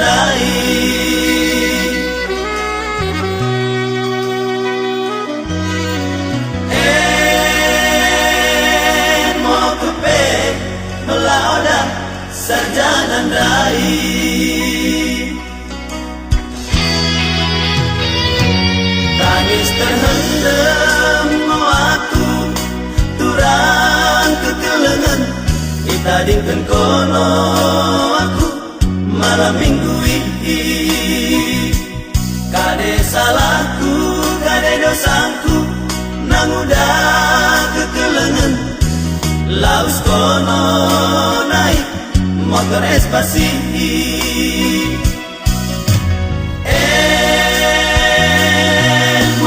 nandai. Mo kepe melauda sarjana nandai. Tangis terhendam aku turang kekelengan. Itadingkan kono aku malam minggu ini. Kade salahku, kade dosaku, nang udah kekelengan. Laus kono naik motor espasi.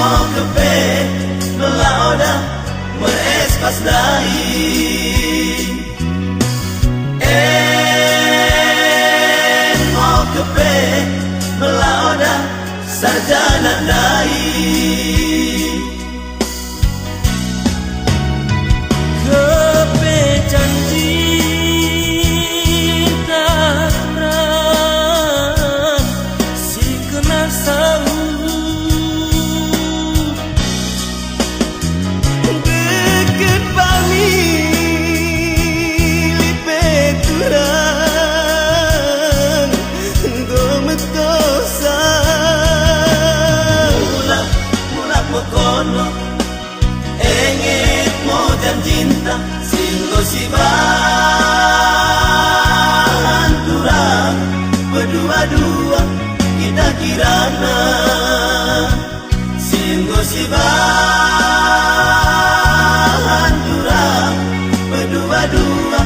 Mau kepe melauda merespas dahi. Mau kepe melauda sarjana dai. Kepe janji tak terang si kena sau. Deket bami lipe turang gometosa. Mulak mo kono engit mo dan cinta singgo si bahan turang berdua-dua kita kirana singgo si bahan turang berdua-dua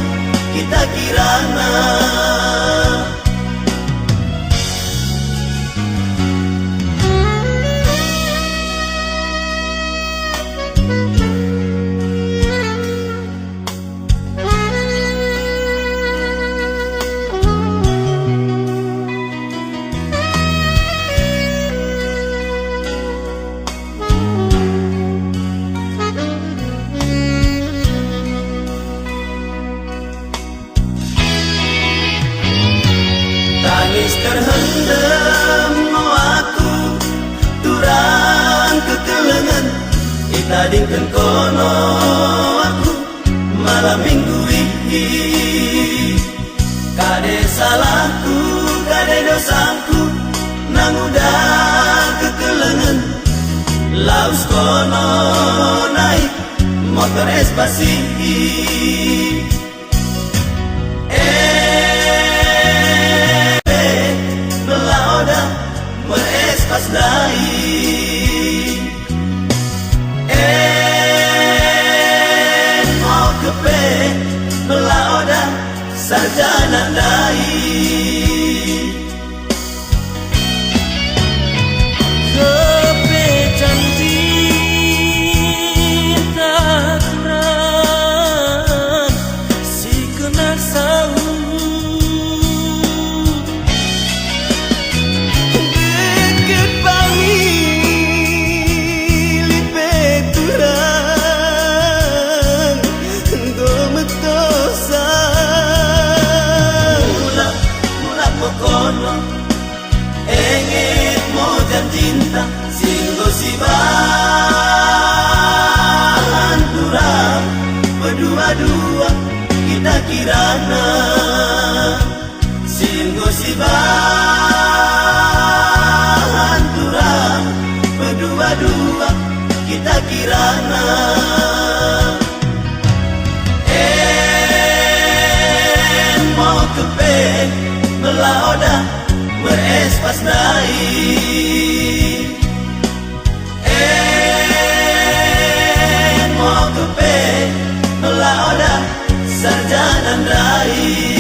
kita kirana. Tangis terhendam aku turang kekelengan. Itadingkan kono aku malam minggu ini. Kade salahku, kade dosaku, nang udah kekelengan. Laus kono naik motor espasi. Merespas dahi. Mau kepe melauda sarjana dahi. Kepe janji tak terang si kena sau. Engit mo dan cinta singgo si bahan turang berdua-dua kita kirana singgo si bahan turang berdua-dua kita kirana. Mau kepe melauda merespas dahi. Mau kepe melauda sarjana dahi.